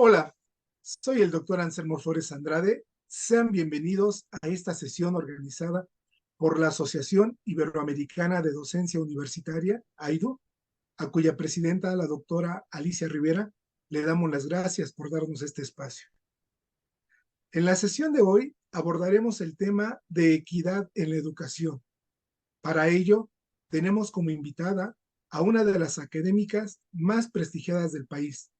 Hola, soy el doctor Anselmo Flores Andrade. Sean bienvenidos a esta sesión organizada por la Asociación Iberoamericana de Docencia Universitaria, AIDO, a cuya presidenta, la doctora Alicia Rivera, le damos las gracias por darnos este espacio. En la sesión de hoy abordaremos el tema de equidad en la educación. Para ello, tenemos como invitada a una de las académicas más prestigiadas del país,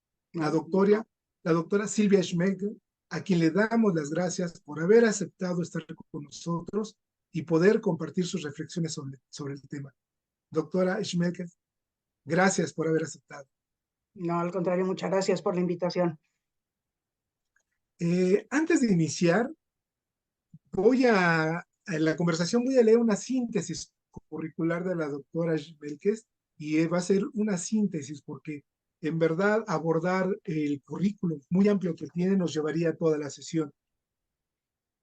la doctora Silvia Schmecker, a quien le damos las gracias por haber aceptado estar con nosotros y poder compartir sus reflexiones sobre el tema. Doctora Schmecker, gracias por haber aceptado. No, al contrario, muchas gracias por la invitación. Antes de iniciar, en la conversación voy a leer una síntesis curricular de la doctora Schmecker y va a ser una síntesis porque en verdad abordar el currículum muy amplio que tiene nos llevaría toda la sesión.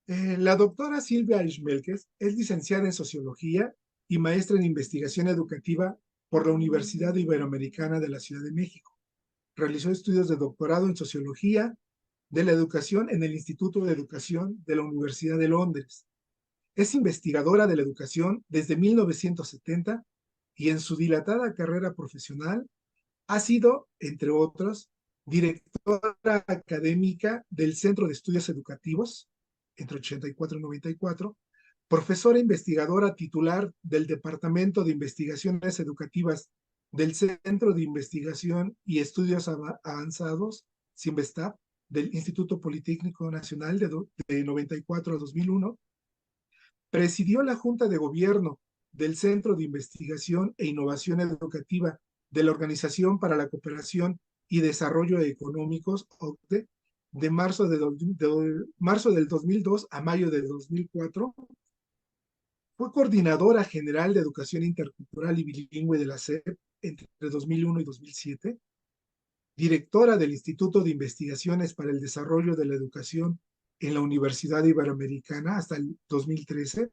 La doctora Silvia Schmecker es licenciada en Sociología y maestra en Investigación Educativa por la Universidad Iberoamericana de la Ciudad de México. Realizó estudios de doctorado en Sociología de la Educación en el Instituto de Educación de la Universidad de Londres. Es investigadora de la educación desde 1970 y en su dilatada carrera profesional ha sido, entre otros, directora académica del Centro de Estudios Educativos entre 84 y 94, profesora investigadora titular del Departamento de Investigaciones Educativas del Centro de Investigación y Estudios Avanzados, CINVESTAP, del Instituto Politécnico Nacional de 94 a 2001, presidió la Junta de Gobierno del Centro de Investigación e Innovación Educativa de la Organización para la Cooperación y Desarrollo Económicos, OCDE, de marzo del 2002 a mayo del 2004. Fue coordinadora general de Educación Intercultural y Bilingüe de la SEP entre 2001 y 2007, directora del Instituto de Investigaciones para el Desarrollo de la Educación en la Universidad Iberoamericana hasta el 2013.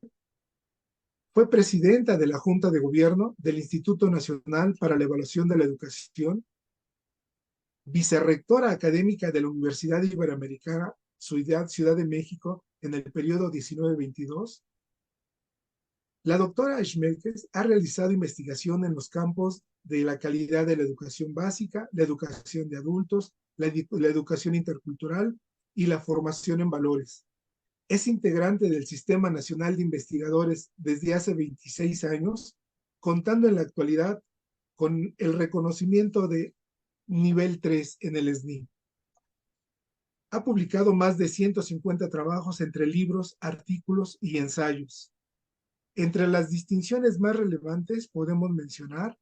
Fue presidenta de la Junta de Gobierno del Instituto Nacional para la Evaluación de la Educación, vicerrectora académica de la Universidad Iberoamericana, Ciudad de México, en el periodo 19-22. La doctora Schmecker ha realizado investigación en los campos de la calidad de la educación básica, la educación de adultos, la educación intercultural y la formación en valores. Es integrante del Sistema Nacional de Investigadores desde hace 26 años, contando en la actualidad con el reconocimiento de nivel 3 en el SNI. Ha publicado más de 150 trabajos entre libros, artículos y ensayos. Entre las distinciones más relevantes podemos mencionar,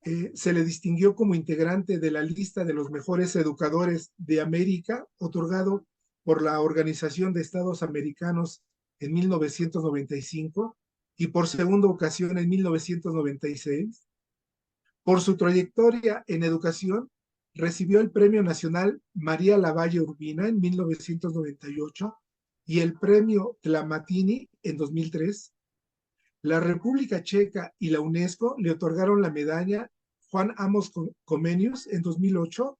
se le distinguió como integrante de la lista de los mejores educadores de América, otorgado por la Organización de Estados Americanos en 1995 y por segunda ocasión en 1996. Por su trayectoria en educación, recibió el Premio Nacional María Lavalle Urbina en 1998 y el Premio Tlamatini en 2003. La República Checa y la UNESCO le otorgaron la medalla Juan Amos Comenius en 2008.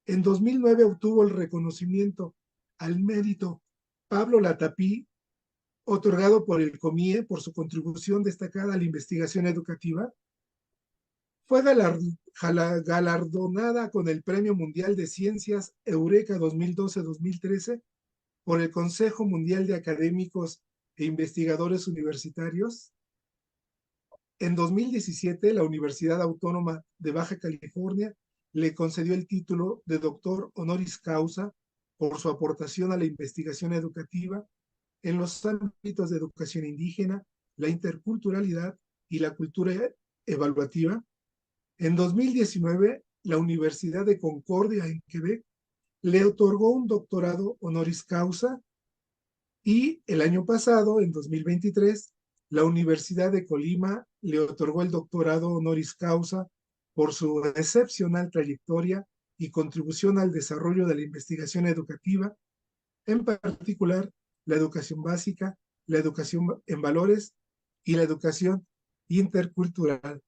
En 2009 obtuvo el reconocimiento al mérito Pablo Latapí, otorgado por el COMIE por su contribución destacada a la investigación educativa. Fue galardonada con el Premio Mundial de Ciencias Eureka 2012-2013 por el Consejo Mundial de Académicos e Investigadores Universitarios. En 2017, la Universidad Autónoma de Baja California le concedió el título de doctor honoris causa por su aportación a la investigación educativa en los ámbitos de educación indígena, la interculturalidad y la cultura evaluativa. En 2019, la Universidad de Concordia en Quebec le otorgó un doctorado honoris causa y el año pasado, en 2023, la Universidad de Colima le otorgó el doctorado honoris causa por su excepcional trayectoria y contribución al desarrollo de la investigación educativa, en particular la educación básica, la educación en valores y la educación intercultural.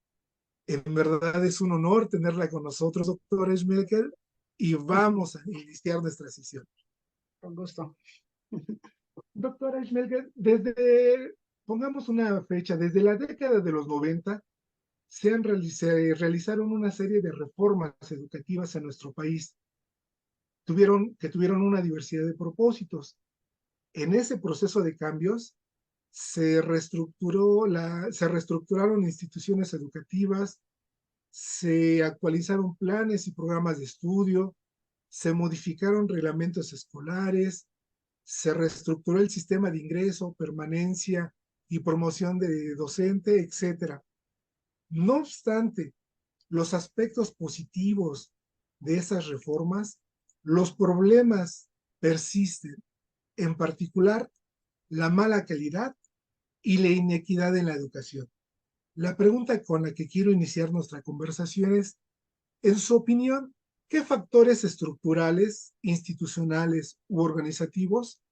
En verdad es un honor tenerla con nosotros, doctora Schmecker. y vamos a iniciar nuestra sesión. Con gusto. Doctora Schmelger, pongamos una fecha, desde la década de los 90 se realizaron una serie de reformas educativas en nuestro país, que tuvieron una diversidad de propósitos. En ese proceso de cambios se reestructuraron instituciones educativas, se actualizaron planes y programas de estudio, se modificaron reglamentos escolares, se reestructuró el sistema de ingreso, permanencia y promoción de docente, etcétera. No obstante, los aspectos positivos de esas reformas, los problemas persisten, en particular la mala calidad y la inequidad en la educación. La pregunta con la que quiero iniciar nuestra conversación es, en su opinión, ¿qué factores estructurales, institucionales u organizativos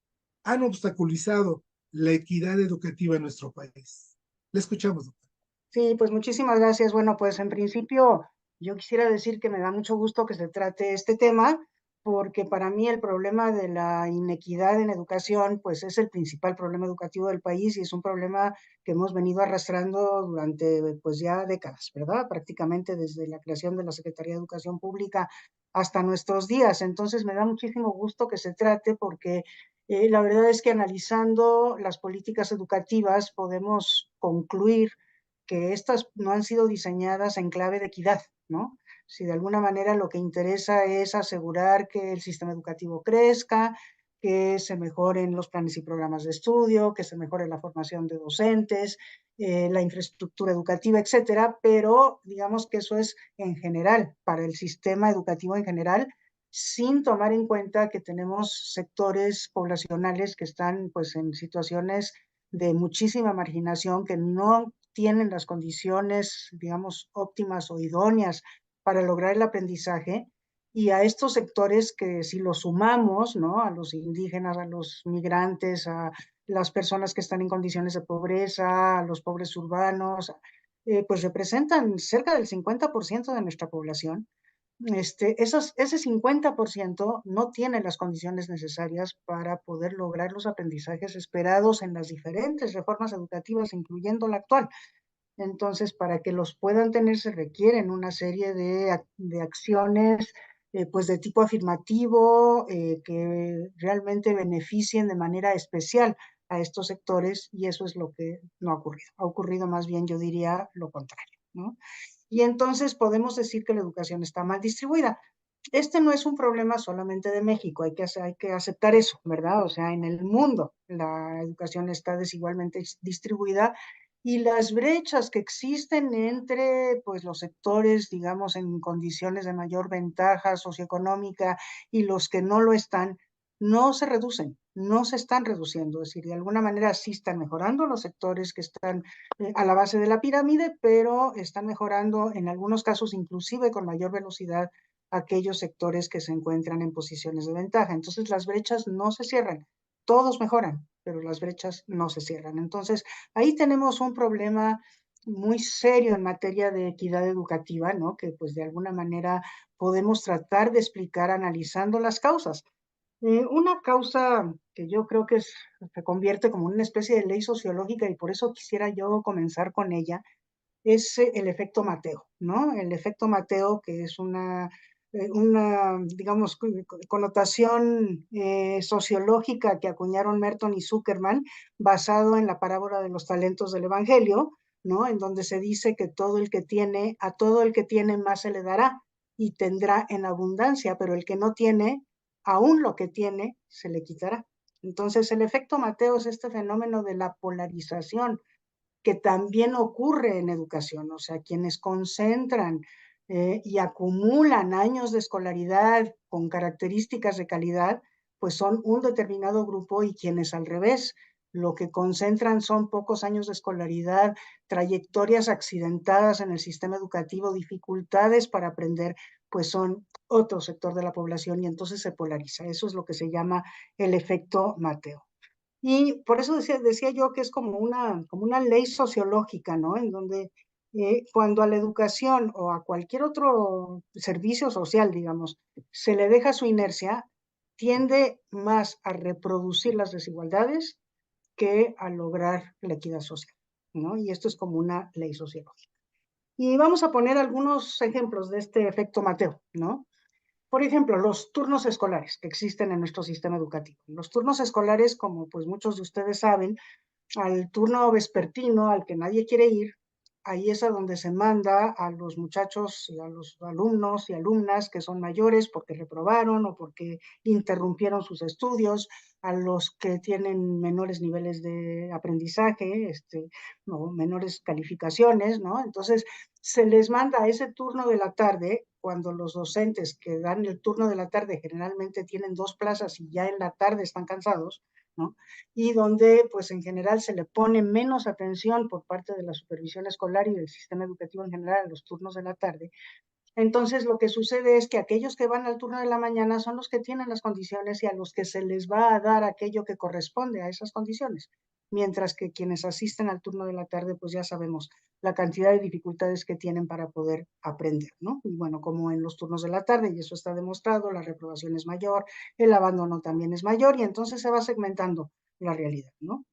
han obstaculizado la equidad educativa en nuestro país? Le escuchamos, doctor. Sí, pues muchísimas gracias. Bueno, pues en principio yo quisiera decir que me da mucho gusto que se trate este tema, porque para mí el problema de la inequidad en educación, pues es el principal problema educativo del país y es un problema que hemos venido arrastrando durante pues ya décadas, ¿verdad? Prácticamente desde la creación de la Secretaría de Educación Pública hasta nuestros días. Entonces me da muchísimo gusto que se trate porque la verdad es que analizando las políticas educativas podemos concluir que estas no han sido diseñadas en clave de equidad, ¿no? Si de alguna manera lo que interesa es asegurar que el sistema educativo crezca, que se mejoren los planes y programas de estudio, que se mejore la formación de docentes, la infraestructura educativa, etcétera, pero digamos que eso es en general, para el sistema educativo en general, sin tomar en cuenta que tenemos sectores poblacionales que están pues en situaciones de muchísima marginación, que no tienen las condiciones, digamos, óptimas o idóneas para lograr el aprendizaje, y a estos sectores que si los sumamos, ¿no? A los indígenas, a los migrantes, a las personas que están en condiciones de pobreza, a los pobres urbanos, pues representan cerca del 50% de nuestra población. Ese 50% no tiene las condiciones necesarias para poder lograr los aprendizajes esperados en las diferentes reformas educativas, incluyendo la actual. Entonces, para que los puedan tener se requieren una serie de acciones pues de tipo afirmativo que realmente beneficien de manera especial a estos sectores, y eso es lo que no ha ocurrido. Ha ocurrido más bien, yo diría, lo contrario, ¿no? Y entonces podemos decir que la educación está mal distribuida. Este no es un problema solamente de México, hay que aceptar eso, ¿verdad? O sea, en el mundo la educación está desigualmente distribuida, y las brechas que existen entre pues, los sectores, digamos, en condiciones de mayor ventaja socioeconómica y los que no lo están, no se reducen, no se están reduciendo. Es decir, de alguna manera sí están mejorando los sectores que están a la base de la pirámide, pero están mejorando en algunos casos inclusive con mayor velocidad aquellos sectores que se encuentran en posiciones de ventaja. Entonces las brechas no se cierran, todos mejoran, pero las brechas no se cierran. Entonces ahí tenemos un problema muy serio en materia de equidad educativa, ¿no? Que pues de alguna manera podemos tratar de explicar analizando las causas. Una causa que yo creo que se convierte como una especie de ley sociológica, y por eso quisiera yo comenzar con ella, es el efecto Mateo, ¿no? El efecto Mateo, que es una digamos, connotación sociológica que acuñaron Merton y Zuckerman, basado en la parábola de los talentos del Evangelio, ¿no? En donde se dice que todo el que tiene, a todo el que tiene más se le dará y tendrá en abundancia, pero el que no tiene, aún lo que tiene, se le quitará. Entonces, el efecto Mateo es este fenómeno de la polarización que también ocurre en educación, o sea, quienes concentran y acumulan años de escolaridad con características de calidad, pues son un determinado grupo, y quienes al revés, lo que concentran son pocos años de escolaridad, trayectorias accidentadas en el sistema educativo, dificultades para aprender, pues son otro sector de la población, y entonces se polariza. Eso es lo que se llama el efecto Mateo. Y por eso decía yo que es como una ley sociológica, ¿no? En donde Cuando a la educación o a cualquier otro servicio social, digamos, se le deja su inercia, tiende más a reproducir las desigualdades que a lograr la equidad social, ¿no? Y esto es como una ley sociológica. Y vamos a poner algunos ejemplos de este efecto Mateo, ¿no? Por ejemplo, los turnos escolares que existen en nuestro sistema educativo. Los turnos escolares, como pues muchos de ustedes saben, al turno vespertino al que nadie quiere ir, ahí es a donde se manda a los muchachos y a los alumnos y alumnas que son mayores porque reprobaron o porque interrumpieron sus estudios, a los que tienen menores niveles de aprendizaje, no, menores calificaciones, ¿no? Entonces, se les manda a ese turno de la tarde, cuando los docentes que dan el turno de la tarde generalmente tienen 2 plazas y ya en la tarde están cansados, ¿no? Y donde pues en general se le pone menos atención por parte de la supervisión escolar y del sistema educativo en general a los turnos de la tarde. Entonces lo que sucede es que aquellos que van al turno de la mañana son los que tienen las condiciones y a los que se les va a dar aquello que corresponde a esas condiciones, mientras que quienes asisten al turno de la tarde pues ya sabemos la cantidad de dificultades que tienen para poder aprender, ¿no? Y bueno, como en los turnos de la tarde, y eso está demostrado, la reprobación es mayor, el abandono también es mayor y entonces se va segmentando la realidad, ¿no?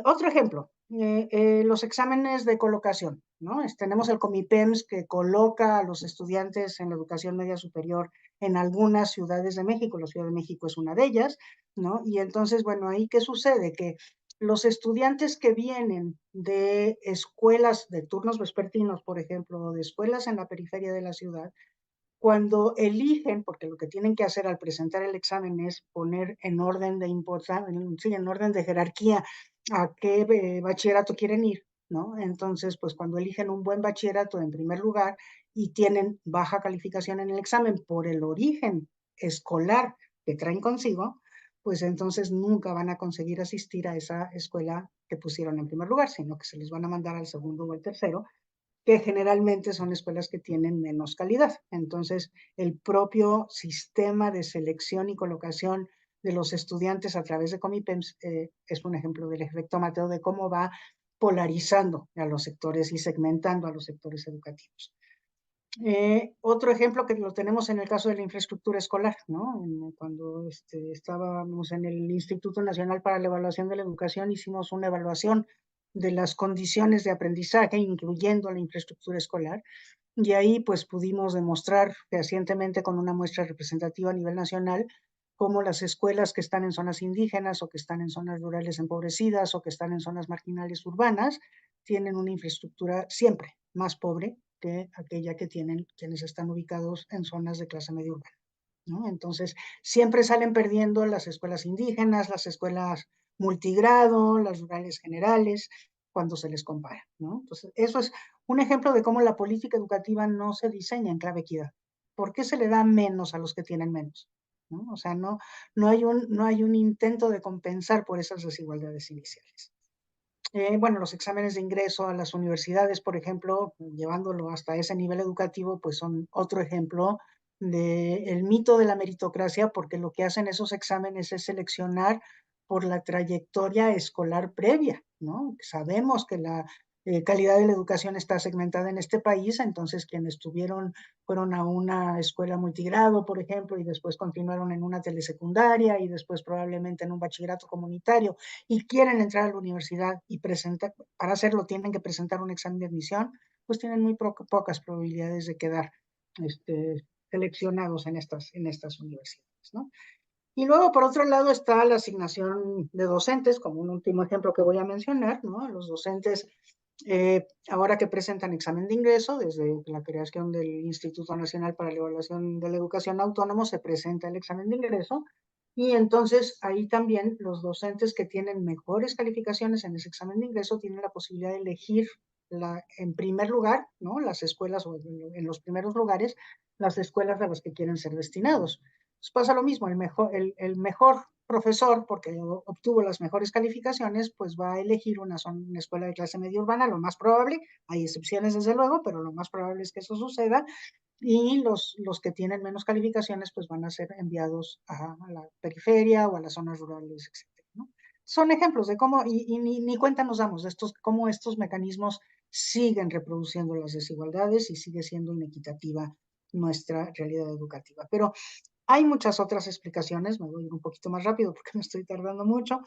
Otro ejemplo, los exámenes de colocación, ¿no? Tenemos el Comipems que coloca a los estudiantes en la educación media superior en algunas ciudades de México, la Ciudad de México es una de ellas, ¿no? Y entonces, bueno, ahí ¿qué sucede? Que los estudiantes que vienen de escuelas de turnos vespertinos, por ejemplo, o de escuelas en la periferia de la ciudad, cuando eligen, porque lo que tienen que hacer al presentar el examen es poner en orden de importancia, sí, en orden de jerarquía a qué bachillerato quieren ir, ¿no? Entonces, pues cuando eligen un buen bachillerato en primer lugar y tienen baja calificación en el examen por el origen escolar que traen consigo, pues entonces nunca van a conseguir asistir a esa escuela que pusieron en primer lugar, sino que se les van a mandar al segundo o al tercero, que generalmente son escuelas que tienen menos calidad. Entonces, el propio sistema de selección y colocación de los estudiantes a través de Comipems es un ejemplo del efecto Mateo de cómo va polarizando a los sectores y segmentando a los sectores educativos. Otro ejemplo que lo tenemos en el caso de la infraestructura escolar, ¿no? Cuando estábamos en el Instituto Nacional para la Evaluación de la Educación, hicimos una evaluación de las condiciones de aprendizaje, incluyendo la infraestructura escolar, y ahí pues pudimos demostrar fehacientemente con una muestra representativa a nivel nacional cómo las escuelas que están en zonas indígenas o que están en zonas rurales empobrecidas o que están en zonas marginales urbanas tienen una infraestructura siempre más pobre que aquella que tienen quienes están ubicados en zonas de clase media urbana, ¿no? Entonces, siempre salen perdiendo las escuelas indígenas, las escuelas multigrado, las rurales generales, cuando se les compara, ¿no? Entonces, eso es un ejemplo de cómo la política educativa no se diseña en clave equidad. ¿Por qué se le da menos a los que tienen menos? ¿No? O sea, no hay un intento de compensar por esas desigualdades iniciales. Bueno, los exámenes de ingreso a las universidades, por ejemplo, llevándolo hasta ese nivel educativo, pues son otro ejemplo del mito de la meritocracia, porque lo que hacen esos exámenes es seleccionar por la trayectoria escolar previa, ¿no? Sabemos que la calidad de la educación está segmentada en este país, entonces quienes fueron a una escuela multigrado, por ejemplo, y después continuaron en una telesecundaria y después probablemente en un bachillerato comunitario y quieren entrar a la universidad y presentar, para hacerlo tienen que presentar un examen de admisión, pues tienen muy pocas probabilidades de quedar seleccionados en estas universidades, ¿no? Y luego, por otro lado, está la asignación de docentes, como un último ejemplo que voy a mencionar, ¿no? Los docentes, ahora que presentan examen de ingreso, desde la creación del Instituto Nacional para la Evaluación de la Educación Autónomo, se presenta el examen de ingreso, y entonces ahí también los docentes que tienen mejores calificaciones en ese examen de ingreso tienen la posibilidad de elegir en primer lugar, ¿no? Las escuelas, o en los primeros lugares, las escuelas a las que quieren ser destinados. Pues pasa lo mismo, el mejor profesor, porque obtuvo las mejores calificaciones, pues va a elegir una escuela de clase media urbana, lo más probable, hay excepciones desde luego, pero lo más probable es que eso suceda, y los que tienen menos calificaciones, pues van a ser enviados a la periferia o a las zonas rurales, etcétera, ¿no? Son ejemplos de cómo, y ni cuenta nos damos de cómo estos mecanismos siguen reproduciendo las desigualdades y sigue siendo inequitativa nuestra realidad educativa. Pero hay muchas otras explicaciones, me voy a ir un poquito más rápido porque me estoy tardando mucho,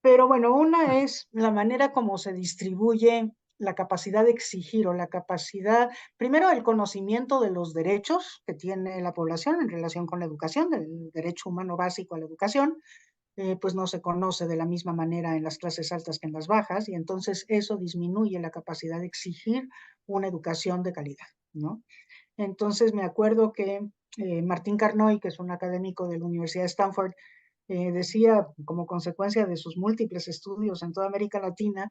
pero bueno, una es la manera como se distribuye la capacidad de exigir o la capacidad, primero el conocimiento de los derechos que tiene la población en relación con la educación, el derecho humano básico a la educación, pues no se conoce de la misma manera en las clases altas que en las bajas, y entonces eso disminuye la capacidad de exigir una educación de calidad, ¿no? Entonces me acuerdo que Martín Carnoy, que es un académico de la Universidad de Stanford, decía, como consecuencia de sus múltiples estudios en toda América Latina,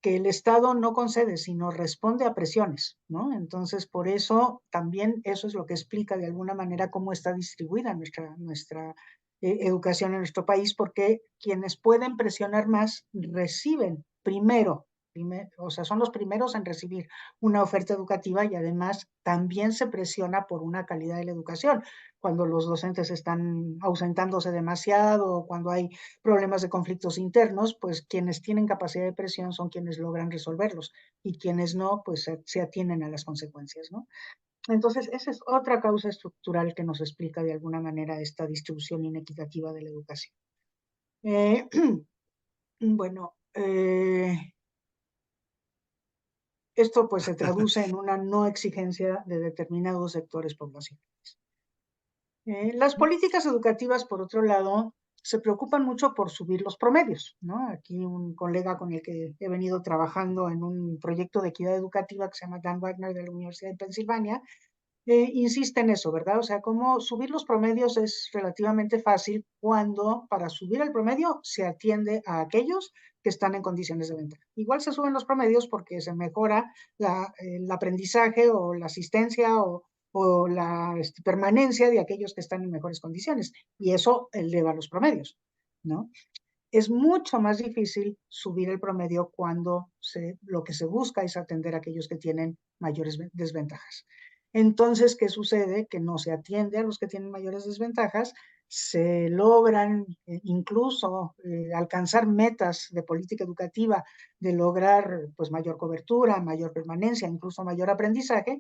que el Estado no concede, sino responde a presiones, ¿no? Entonces, por eso también eso es lo que explica de alguna manera cómo está distribuida nuestra educación en nuestro país, porque quienes pueden presionar más reciben primero, o sea, son los primeros en recibir una oferta educativa y además también se presiona por una calidad de la educación. Cuando los docentes están ausentándose demasiado o cuando hay problemas de conflictos internos, pues quienes tienen capacidad de presión son quienes logran resolverlos y quienes no, pues se atienen a las consecuencias, ¿no? Entonces, esa es otra causa estructural que nos explica de alguna manera esta distribución inequitativa de la educación. Eh, bueno, esto pues se traduce en una no exigencia de determinados sectores poblacionales. Las políticas educativas, por otro lado, se preocupan mucho por subir los promedios, ¿no? Aquí un colega con el que he venido trabajando en un proyecto de equidad educativa que se llama Dan Wagner de la Universidad de Pensilvania, insiste en eso, ¿verdad? O sea, cómo subir los promedios es relativamente fácil cuando para subir el promedio se atiende a aquellos que están en condiciones de ventaja. Igual se suben los promedios porque se mejora el aprendizaje o la asistencia o la permanencia de aquellos que están en mejores condiciones y eso eleva los promedios, ¿no? Es mucho más difícil subir el promedio cuando lo que se busca es atender a aquellos que tienen mayores desventajas. Entonces, ¿qué sucede? Que no se atiende a los que tienen mayores desventajas, se logran incluso alcanzar metas de política educativa, de lograr pues mayor cobertura, mayor permanencia, incluso mayor aprendizaje,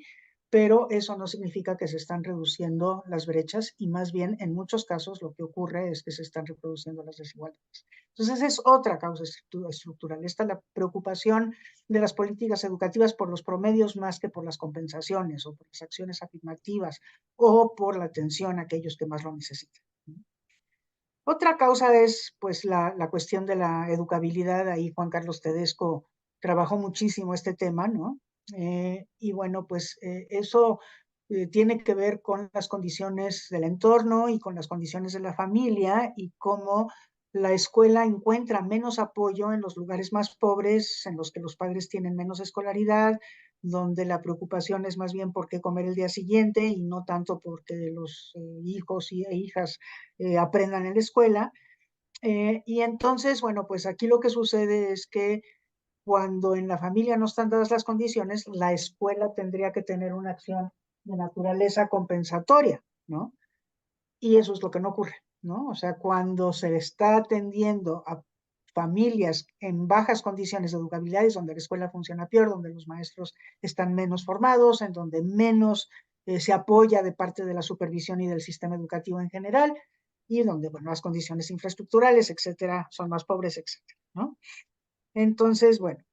pero eso no significa que se están reduciendo las brechas y más bien en muchos casos lo que ocurre es que se están reproduciendo las desigualdades. Entonces es otra causa estructural. Esta es la preocupación de las políticas educativas por los promedios más que por las compensaciones o por las acciones afirmativas o por la atención a aquellos que más lo necesitan. Otra causa es pues la cuestión de la educabilidad. Ahí Juan Carlos Tedesco trabajó muchísimo este tema, ¿no? Y bueno, pues eso tiene que ver con las condiciones del entorno y con las condiciones de la familia y cómo la escuela encuentra menos apoyo en los lugares más pobres, en los que los padres tienen menos escolaridad, donde la preocupación es más bien por qué comer el día siguiente y no tanto porque los hijos e hijas aprendan en la escuela. Y entonces, bueno, pues aquí lo que sucede es que cuando en la familia no están dadas las condiciones, la escuela tendría que tener una acción de naturaleza compensatoria, ¿no? Y eso es lo que no ocurre, ¿no? O sea, cuando se está atendiendo a familias en bajas condiciones de educabilidad es donde la escuela funciona peor, donde los maestros están menos formados, en donde menos se apoya de parte de la supervisión y del sistema educativo en general, y donde, bueno, las condiciones infraestructurales, etcétera, son más pobres, etcétera, ¿no? Entonces, bueno,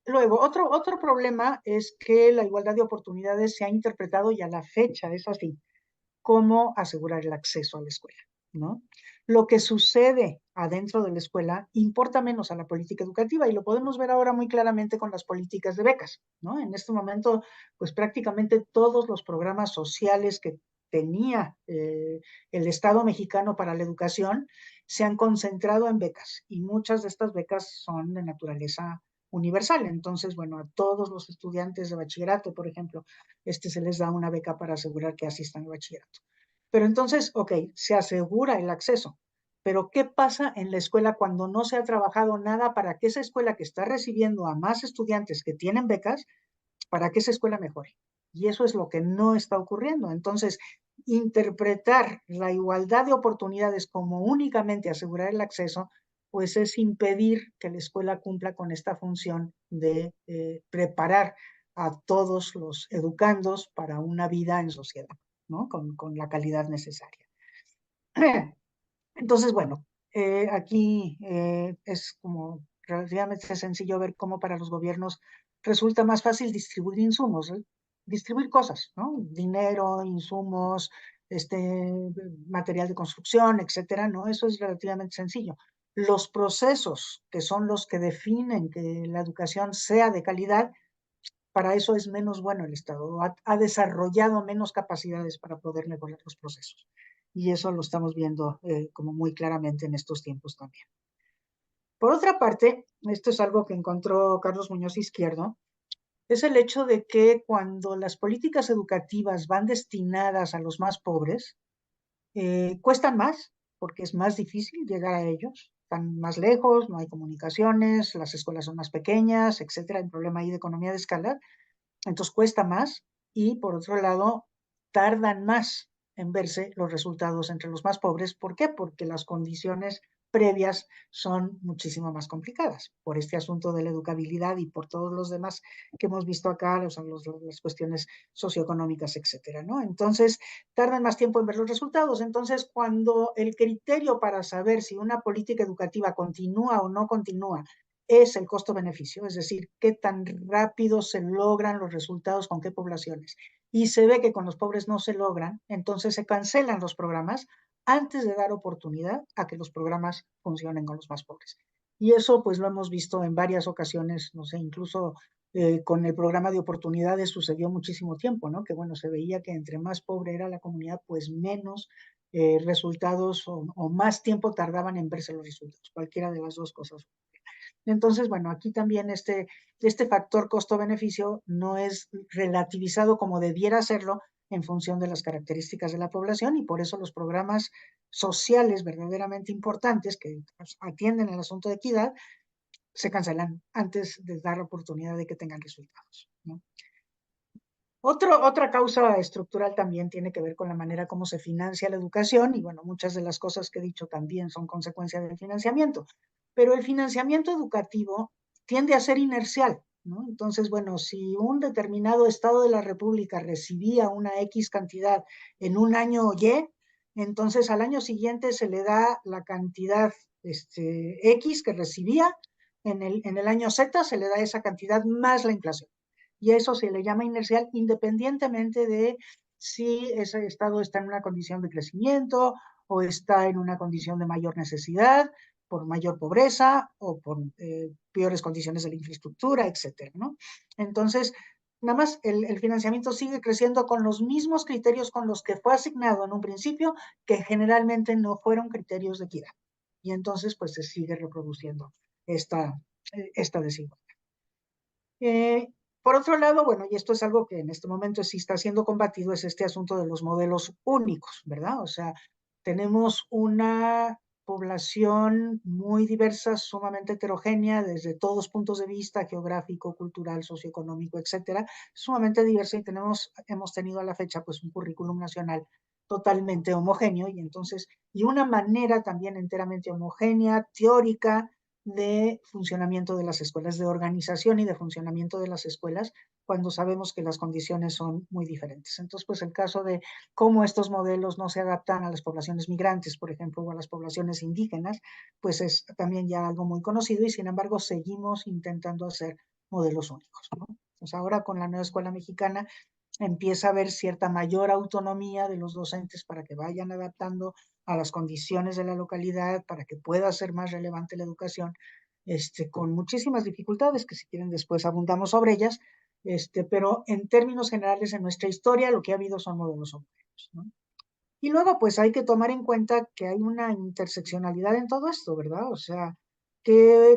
luego, otro problema es que la igualdad de oportunidades se ha interpretado y a la fecha es así cómo asegurar el acceso a la escuela, ¿no? Lo que sucede adentro de la escuela importa menos a la política educativa y lo podemos ver ahora muy claramente con las políticas de becas, ¿no? En este momento, pues prácticamente todos los programas sociales que tenía el Estado mexicano para la educación se han concentrado en becas y muchas de estas becas son de naturaleza universal. Entonces, bueno, a todos los estudiantes de bachillerato, por ejemplo, se les da una beca para asegurar que asistan al bachillerato. Pero entonces, ok, se asegura el acceso. Pero ¿qué pasa en la escuela cuando no se ha trabajado nada para que esa escuela que está recibiendo a más estudiantes que tienen becas, para que esa escuela mejore? Y eso es lo que no está ocurriendo. Entonces, interpretar la igualdad de oportunidades como únicamente asegurar el acceso pues es impedir que la escuela cumpla con esta función de preparar a todos los educandos para una vida en sociedad, ¿no? Con la calidad necesaria. Entonces, bueno, aquí es como relativamente sencillo ver cómo para los gobiernos resulta más fácil distribuir insumos, distribuir cosas, ¿no? Dinero, insumos, material de construcción, etcétera, ¿no? Eso es relativamente sencillo. Los procesos que son los que definen que la educación sea de calidad, para eso es menos bueno el Estado, ha desarrollado menos capacidades para poder mejorar los procesos. Y eso lo estamos viendo como muy claramente en estos tiempos también. Por otra parte, esto es algo que encontró Carlos Muñoz Izquierdo, es el hecho de que cuando las políticas educativas van destinadas a los más pobres, cuestan más, porque es más difícil llegar a ellos, están más lejos, no hay comunicaciones, las escuelas son más pequeñas, etcétera, hay problema ahí de economía de escala, entonces cuesta más y por otro lado tardan más en verse los resultados entre los más pobres. ¿Por qué? Porque las condiciones previas son muchísimo más complicadas por este asunto de la educabilidad y por todos los demás que hemos visto acá, las cuestiones socioeconómicas, etcétera, ¿no? Entonces, tardan más tiempo en ver los resultados. Entonces, cuando el criterio para saber si una política educativa continúa o no continúa es el costo-beneficio, es decir, qué tan rápido se logran los resultados con qué poblaciones. Y se ve que con los pobres no se logran, entonces se cancelan los programas antes de dar oportunidad a que los programas funcionen con los más pobres. Y eso pues lo hemos visto en varias ocasiones, no sé, incluso con el programa de oportunidades sucedió muchísimo tiempo, ¿no? Que bueno, se veía que entre más pobre era la comunidad, pues menos resultados o más tiempo tardaban en verse los resultados, cualquiera de las dos cosas. Entonces, bueno, aquí también este factor costo-beneficio no es relativizado como debiera serlo en función de las características de la población y por eso los programas sociales verdaderamente importantes que pues, atienden al asunto de equidad se cancelan antes de dar la oportunidad de que tengan resultados, ¿no? Otra causa estructural también tiene que ver con la manera como se financia la educación y bueno, muchas de las cosas que he dicho también son consecuencia del financiamiento, pero el financiamiento educativo tiende a ser inercial, ¿no? Entonces, bueno, si un determinado estado de la República recibía una X cantidad en un año Y, entonces al año siguiente se le da la cantidad X que recibía, en el año Z se le da esa cantidad más la inflación y eso se le llama inercial independientemente de si ese estado está en una condición de crecimiento o está en una condición de mayor necesidad, por mayor pobreza o por peores condiciones de la infraestructura, etcétera, ¿no? Entonces, nada más el financiamiento sigue creciendo con los mismos criterios con los que fue asignado en un principio, que generalmente no fueron criterios de equidad. Y entonces, pues se sigue reproduciendo esta desigualdad. Por otro lado, bueno, y esto es algo que en este momento sí está siendo combatido, es este asunto de los modelos únicos, ¿verdad? O sea, tenemos una población muy diversa, sumamente heterogénea desde todos puntos de vista, geográfico, cultural, socioeconómico, etcétera, sumamente diversa y hemos tenido a la fecha pues un currículum nacional totalmente homogéneo y entonces, y una manera también enteramente homogénea, teórica, de funcionamiento de las escuelas, de organización y de funcionamiento de las escuelas, cuando sabemos que las condiciones son muy diferentes. Entonces, pues el caso de cómo estos modelos no se adaptan a las poblaciones migrantes, por ejemplo, o a las poblaciones indígenas, pues es también ya algo muy conocido y sin embargo seguimos intentando hacer modelos únicos, ¿no? Pues ahora con la nueva escuela mexicana empieza a haber cierta mayor autonomía de los docentes para que vayan adaptando a las condiciones de la localidad, para que pueda ser más relevante la educación, con muchísimas dificultades, que si quieren después abundamos sobre ellas, pero en términos generales en nuestra historia lo que ha habido son modelos homogéneos, ¿no? Y luego pues hay que tomar en cuenta que hay una interseccionalidad en todo esto, ¿verdad? O sea, que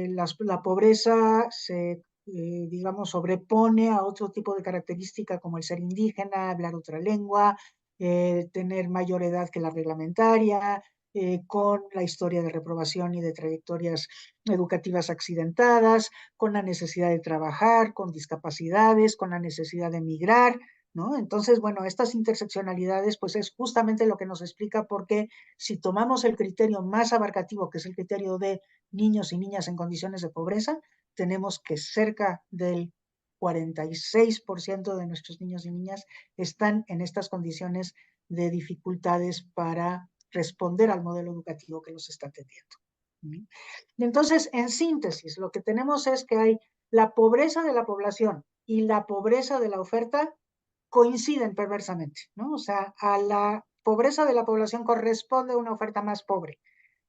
la pobreza se, digamos, sobrepone a otro tipo de característica como el ser indígena, hablar otra lengua, tener mayor edad que la reglamentaria, con la historia de reprobación y de trayectorias educativas accidentadas, con la necesidad de trabajar, con discapacidades, con la necesidad de emigrar, ¿no? Entonces, bueno, estas interseccionalidades, pues es justamente lo que nos explica por qué si tomamos el criterio más abarcativo, que es el criterio de niños y niñas en condiciones de pobreza, tenemos que cerca del 46% de nuestros niños y niñas están en estas condiciones de dificultades para responder al modelo educativo que los está atendiendo. Y entonces, en síntesis, lo que tenemos es que hay la pobreza de la población y la pobreza de la oferta coinciden perversamente, ¿no? O sea, a la pobreza de la población corresponde una oferta más pobre.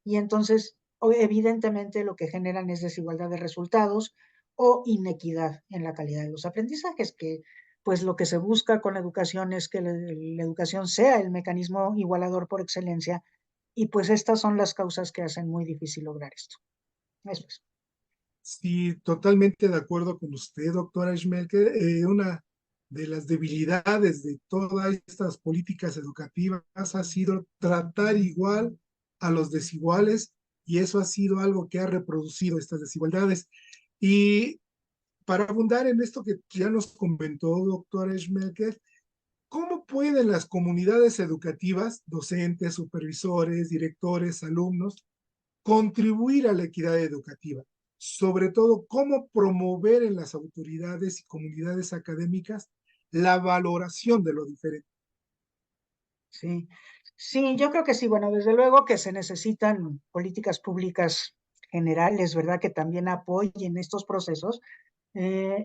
Y entonces, evidentemente, lo que generan es desigualdad de resultados o inequidad en la calidad de los aprendizajes, que pues lo que se busca con la educación es que la educación sea el mecanismo igualador por excelencia, y pues estas son las causas que hacen muy difícil lograr esto. Eso es. Sí, totalmente de acuerdo con usted, doctora Schmelke. Una de las debilidades de todas estas políticas educativas ha sido tratar igual a los desiguales y eso ha sido algo que ha reproducido estas desigualdades. Y para abundar en esto que ya nos comentó, doctora Schmelke, ¿cómo pueden las comunidades educativas, docentes, supervisores, directores, alumnos, contribuir a la equidad educativa? Sobre todo, cómo promover en las autoridades y comunidades académicas la valoración de lo diferente. Sí, sí, yo creo que sí. Bueno, desde luego que se necesitan políticas públicas generales, ¿verdad? Que también apoyen estos procesos,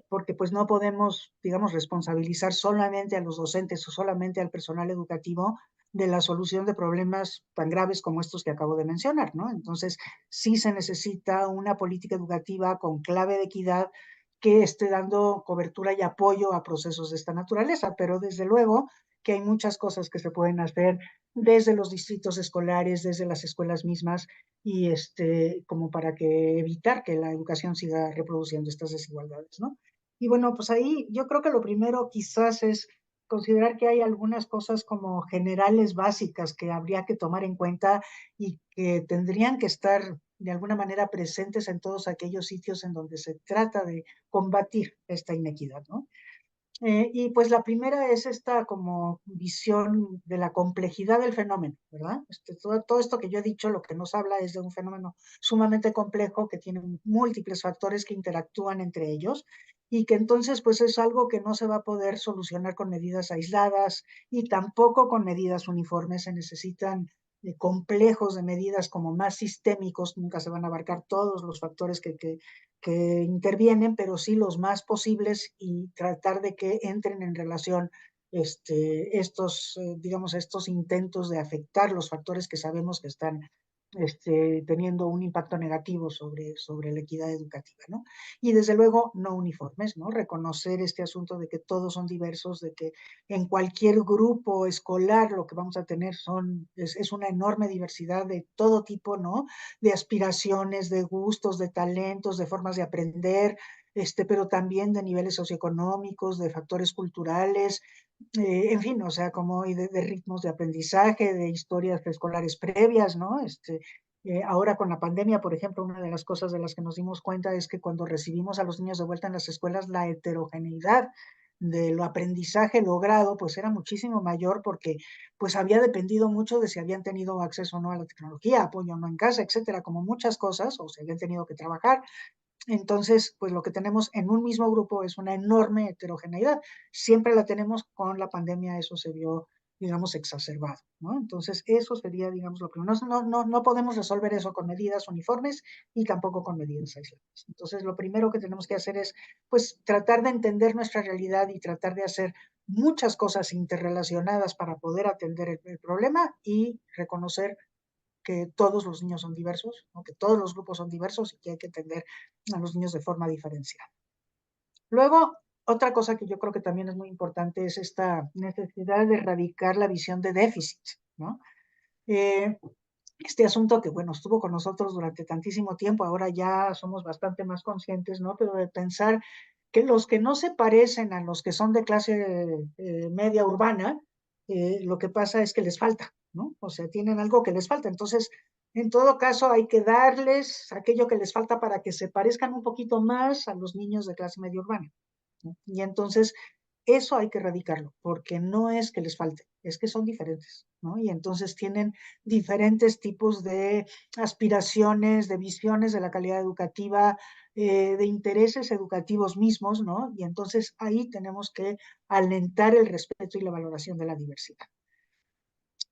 porque pues no podemos, digamos, responsabilizar solamente a los docentes o solamente al personal educativo de la solución de problemas tan graves como estos que acabo de mencionar, ¿no? Entonces, sí se necesita una política educativa con clave de equidad que esté dando cobertura y apoyo a procesos de esta naturaleza, pero desde luego que hay muchas cosas que se pueden hacer desde los distritos escolares, desde las escuelas mismas, y como para que evitar que la educación siga reproduciendo estas desigualdades, ¿no? Y bueno, pues ahí yo creo que lo primero quizás es considerar que hay algunas cosas como generales básicas que habría que tomar en cuenta y que tendrían que estar de alguna manera presentes en todos aquellos sitios en donde se trata de combatir esta inequidad, ¿no? Y pues la primera es esta como visión de la complejidad del fenómeno, ¿verdad? Todo esto que yo he dicho, lo que nos habla es de un fenómeno sumamente complejo que tiene múltiples factores que interactúan entre ellos y que entonces pues es algo que no se va a poder solucionar con medidas aisladas y tampoco con medidas uniformes. Se necesitan complejos de medidas como más sistémicos, nunca se van a abarcar todos los factores que intervienen, pero sí los más posibles y tratar de que entren en relación digamos, estos intentos de afectar los factores que sabemos que están teniendo un impacto negativo sobre la equidad educativa, ¿no? Y desde luego no uniformes, ¿no? Reconocer este asunto de que todos son diversos, de que en cualquier grupo escolar lo que vamos a tener es una enorme diversidad de todo tipo, ¿no? De aspiraciones, de gustos, de talentos, de formas de aprender, pero también de niveles socioeconómicos, de factores culturales, en fin, o sea, como y de ritmos de aprendizaje, de historias escolares previas, ¿no? Ahora con la pandemia, por ejemplo, una de las cosas de las que nos dimos cuenta es que cuando recibimos a los niños de vuelta en las escuelas, la heterogeneidad del aprendizaje logrado, pues era muchísimo mayor porque pues había dependido mucho de si habían tenido acceso o no a la tecnología, apoyo o no en casa, etcétera, como muchas cosas, o si habían tenido que trabajar. Entonces, pues lo que tenemos en un mismo grupo es una enorme heterogeneidad. Siempre la tenemos, con la pandemia eso se vio, digamos, exacerbado, ¿no? Entonces, eso sería, digamos, lo primero. No podemos resolver eso con medidas uniformes y tampoco con medidas aisladas. Entonces, lo primero que tenemos que hacer es, pues, tratar de entender nuestra realidad y tratar de hacer muchas cosas interrelacionadas para poder atender el problema y reconocer que todos los niños son diversos, ¿no? Que todos los grupos son diversos y que hay que atender a los niños de forma diferenciada. Luego, otra cosa que yo creo que también es muy importante es esta necesidad de erradicar la visión de déficit, ¿no? Eh, este asunto que, bueno, estuvo con nosotros durante tantísimo tiempo, ahora ya somos bastante más conscientes, ¿no? Pero de pensar que los que no se parecen a los que son de clase media urbana, lo que pasa es que les falta, ¿no? O sea, tienen algo que les falta. Entonces, en todo caso, hay que darles aquello que les falta para que se parezcan un poquito más a los niños de clase media urbana, ¿no? Y entonces, eso hay que erradicarlo, porque no es que les falte, es que son diferentes, ¿no? Y entonces tienen diferentes tipos de aspiraciones, de visiones de la calidad educativa, de intereses educativos mismos, ¿no? Y entonces ahí tenemos que alentar el respeto y la valoración de la diversidad.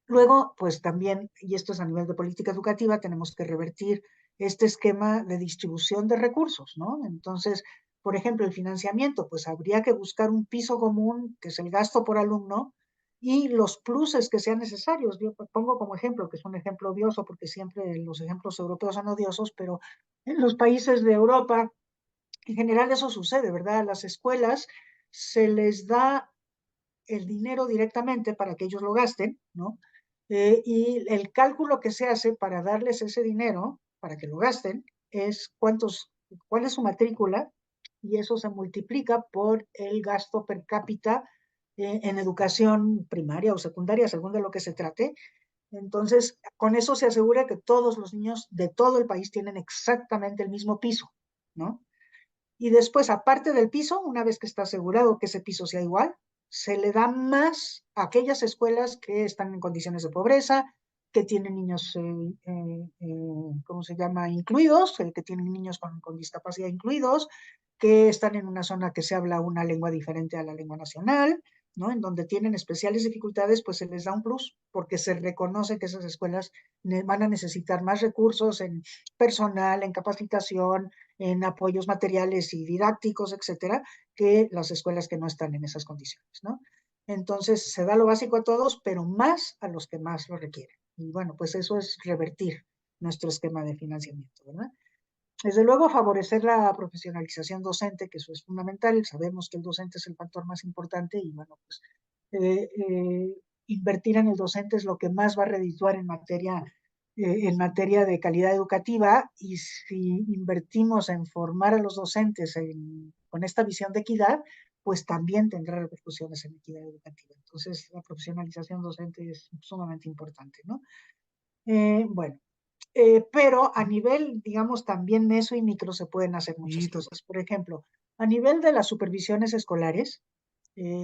Luego, pues también, y esto es a nivel de política educativa, tenemos que revertir este esquema de distribución de recursos, ¿no? Entonces, por ejemplo, el financiamiento, pues habría que buscar un piso común, que es el gasto por alumno, y los pluses que sean necesarios. Yo pongo como ejemplo, que es un ejemplo odioso, porque siempre los ejemplos europeos son odiosos, pero en los países de Europa, en general eso sucede, ¿verdad? A las escuelas se les da el dinero directamente para que ellos lo gasten, ¿no? Y el cálculo que se hace para darles ese dinero, para que lo gasten, es cuál es su matrícula, y eso se multiplica por el gasto per cápita en educación primaria o secundaria, según de lo que se trate. Entonces, con eso se asegura que todos los niños de todo el país tienen exactamente el mismo piso, ¿no? Y después, aparte del piso, una vez que está asegurado que ese piso sea igual, se le da más a aquellas escuelas que están en condiciones de pobreza, que tienen niños, ¿cómo se llama?, incluidos, que tienen niños con discapacidad incluidos, que están en una zona que se habla una lengua diferente a la lengua nacional, ¿no? En donde tienen especiales dificultades, pues se les da un plus, porque se reconoce que esas escuelas van a necesitar más recursos en personal, en capacitación, en apoyos materiales y didácticos, etcétera, que las escuelas que no están en esas condiciones, ¿no? Entonces, se da lo básico a todos, pero más a los que más lo requieren. Y bueno, pues eso es revertir nuestro esquema de financiamiento, ¿verdad? Desde luego, favorecer la profesionalización docente, que eso es fundamental. Sabemos que el docente es el factor más importante y bueno, pues invertir en el docente es lo que más va a redituar en materia de calidad educativa, y si invertimos en formar a los docentes con esta visión de equidad, pues también tendrá repercusiones en equidad educativa. Entonces, la profesionalización docente es sumamente importante, ¿no? Bueno, pero a nivel, digamos, también meso y micro se pueden hacer muchas Y cosas. Por ejemplo, a nivel de las supervisiones escolares,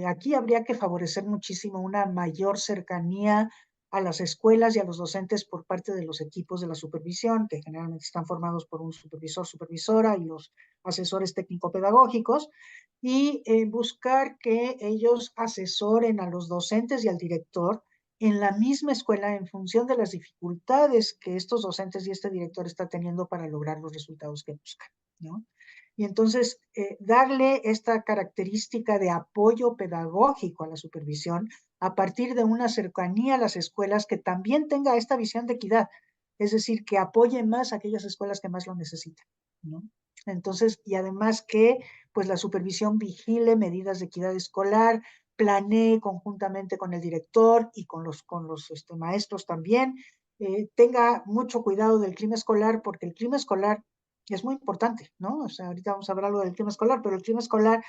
aquí habría que favorecer muchísimo una mayor cercanía a las escuelas y a los docentes por parte de los equipos de la supervisión, que generalmente están formados por un supervisor, supervisora y los asesores técnico-pedagógicos, y buscar que ellos asesoren a los docentes y al director en la misma escuela en función de las dificultades que estos docentes y este director está teniendo para lograr los resultados que buscan, ¿no? Y entonces, darle esta característica de apoyo pedagógico a la supervisión a partir de una cercanía a las escuelas que también tenga esta visión de equidad, es decir, que apoye más a aquellas escuelas que más lo necesitan, ¿no? Entonces, y además que pues la supervisión vigile medidas de equidad escolar, planee conjuntamente con el director y con los maestros también, tenga mucho cuidado del clima escolar, porque el clima escolar es muy importante, ¿no? O sea, ahorita vamos a hablar algo del clima escolar, pero el clima escolar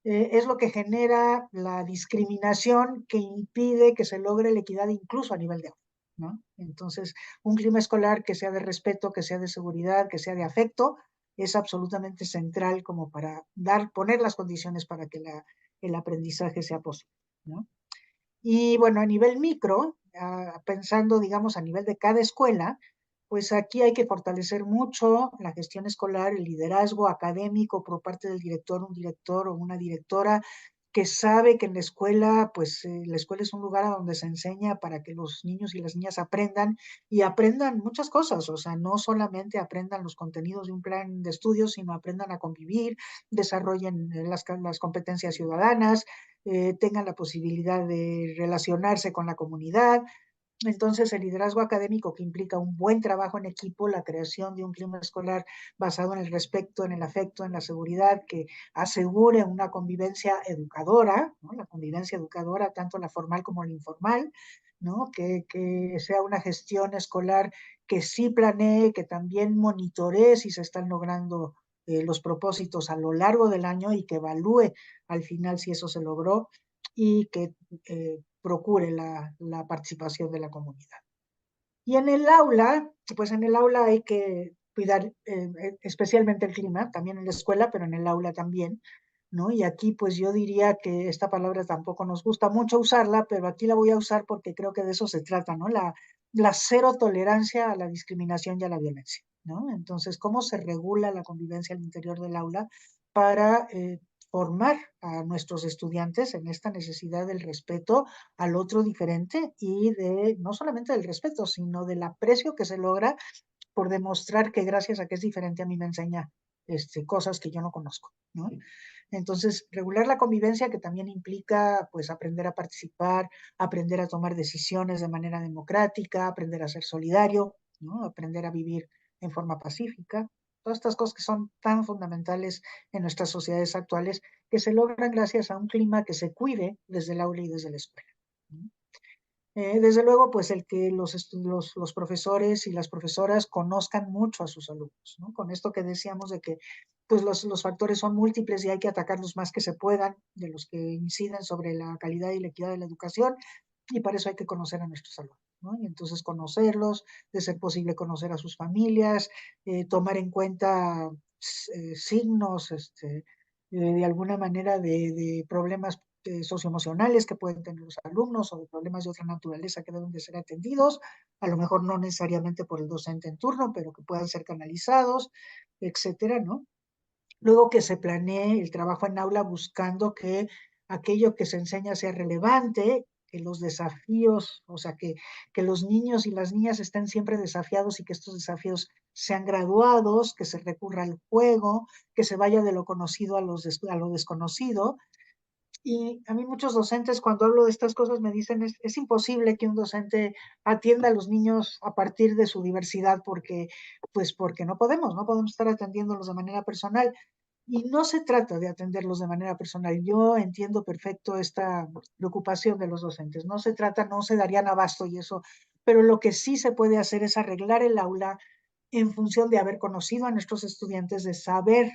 es lo que genera la discriminación que impide que se logre la equidad incluso a nivel de aula, ¿no? Entonces, un clima escolar que sea de respeto, que sea de seguridad, que sea de afecto, es absolutamente central como para poner las condiciones para que el aprendizaje sea posible, ¿no? Y bueno, a nivel micro, pensando, digamos, a nivel de cada escuela, pues aquí hay que fortalecer mucho la gestión escolar, el liderazgo académico por parte del director, un director o una directora que sabe que en la escuela, pues la escuela es un lugar a donde se enseña para que los niños y las niñas aprendan, y aprendan muchas cosas, o sea, no solamente aprendan los contenidos de un plan de estudios, sino aprendan a convivir, desarrollen las competencias ciudadanas, tengan la posibilidad de relacionarse con la comunidad. Entonces, el liderazgo académico, que implica un buen trabajo en equipo, la creación de un clima escolar basado en el respeto, en el afecto, en la seguridad, que asegure una convivencia educadora, ¿no? La convivencia educadora, tanto la formal como la informal, ¿no? Que sea una gestión escolar que sí planee, que también monitoree si se están logrando los propósitos a lo largo del año y que evalúe al final si eso se logró, y que procure la participación de la comunidad. Y en el aula, pues en el aula hay que cuidar especialmente el clima, también en la escuela, pero en el aula también, ¿no? Y aquí pues yo diría que esta palabra tampoco nos gusta mucho usarla, pero aquí la voy a usar porque creo que de eso se trata, ¿no? La cero tolerancia a la discriminación y a la violencia, ¿no? Entonces, ¿cómo se regula la convivencia al interior del aula para formar a nuestros estudiantes en esta necesidad del respeto al otro diferente y de no solamente del respeto, sino del aprecio que se logra por demostrar que gracias a que es diferente a mí me enseña cosas que yo no conozco, ¿no? Entonces, regular la convivencia que también implica pues aprender a participar, aprender a tomar decisiones de manera democrática, aprender a ser solidario, ¿no? Aprender a vivir en forma pacífica. Todas estas cosas que son tan fundamentales en nuestras sociedades actuales que se logran gracias a un clima que se cuide desde el aula y desde la escuela, ¿no? Desde luego, pues el que los profesores y las profesoras conozcan mucho a sus alumnos, ¿no? Con esto que decíamos de que pues los factores son múltiples y hay que atacar los más que se puedan, de los que inciden sobre la calidad y la equidad de la educación, y para eso hay que conocer a nuestros alumnos, ¿no? Y entonces conocerlos, de ser posible conocer a sus familias, tomar en cuenta signos, de alguna manera de problemas socioemocionales que pueden tener los alumnos o de problemas de otra naturaleza que deben de ser atendidos, a lo mejor no necesariamente por el docente en turno, pero que puedan ser canalizados, etcétera, ¿no? Luego que se planee el trabajo en aula buscando que aquello que se enseña sea relevante, que los desafíos, o sea, que los niños y las niñas estén siempre desafiados y que estos desafíos sean graduados, que se recurra al juego, que se vaya de lo conocido a lo desconocido. Y a mí muchos docentes cuando hablo de estas cosas me dicen es imposible que un docente atienda a los niños a partir de su diversidad porque no podemos estar atendiéndolos de manera personal. Y no se trata de atenderlos de manera personal. Yo entiendo perfecto esta preocupación de los docentes. No se trata, no se darían abasto y eso, pero lo que sí se puede hacer es arreglar el aula en función de haber conocido a nuestros estudiantes, de saber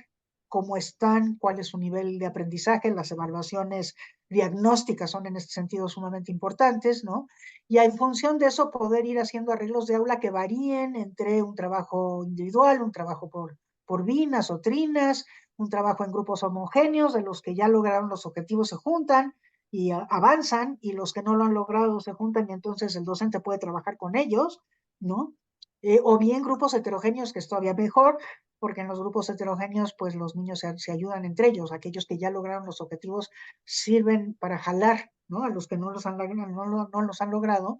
cómo están, cuál es su nivel de aprendizaje, las evaluaciones diagnósticas son en este sentido sumamente importantes, ¿no? Y en función de eso poder ir haciendo arreglos de aula que varíen entre un trabajo individual, un trabajo por binas o trinas, un trabajo en grupos homogéneos, de los que ya lograron los objetivos se juntan y avanzan, y los que no lo han logrado se juntan y entonces el docente puede trabajar con ellos, ¿no? O bien grupos heterogéneos, que es todavía mejor, porque en los grupos heterogéneos, pues los niños se ayudan entre ellos, aquellos que ya lograron los objetivos sirven para jalar, ¿no? A los que no los han, no los han logrado,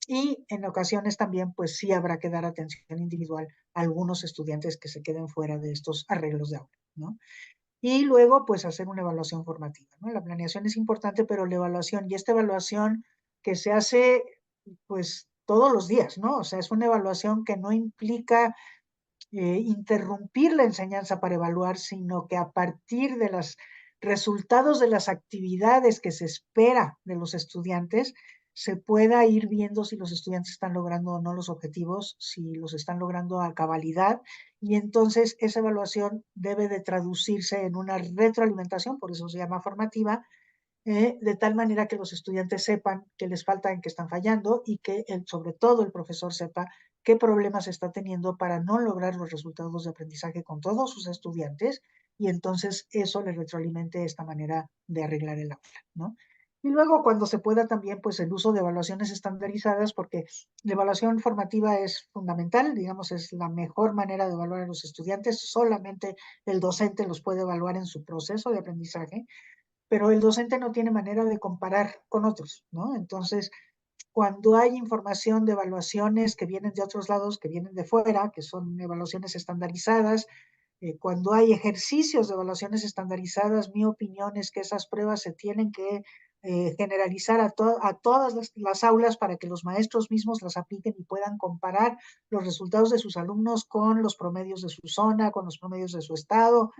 y en ocasiones también, pues sí habrá que dar atención individual a algunos estudiantes que se queden fuera de estos arreglos de aula, ¿no? Y luego, pues hacer una evaluación formativa, ¿no? La planeación es importante, pero la evaluación, y esta evaluación que se hace, pues todos los días, ¿no? O sea, es una evaluación que no implica interrumpir la enseñanza para evaluar, sino que a partir de los resultados de las actividades que se espera de los estudiantes, se pueda ir viendo si los estudiantes están logrando o no los objetivos, si los están logrando a cabalidad, y entonces esa evaluación debe de traducirse en una retroalimentación, por eso se llama formativa, de tal manera que los estudiantes sepan qué les falta, en qué están fallando y que sobre todo el profesor sepa qué problemas está teniendo para no lograr los resultados de aprendizaje con todos sus estudiantes, y entonces eso le retroalimente esta manera de arreglar el aula, ¿no? Y luego cuando se pueda también pues el uso de evaluaciones estandarizadas, porque la evaluación formativa es fundamental, digamos, es la mejor manera de evaluar a los estudiantes, solamente el docente los puede evaluar en su proceso de aprendizaje, pero el docente no tiene manera de comparar con otros, ¿no? Entonces, cuando hay información de evaluaciones que vienen de otros lados, que vienen de fuera, que son evaluaciones estandarizadas, cuando hay ejercicios de evaluaciones estandarizadas, mi opinión es que esas pruebas se tienen que generalizar a todas las aulas para que los maestros mismos las apliquen y puedan comparar los resultados de sus alumnos con los promedios de su zona, con los promedios de su estado,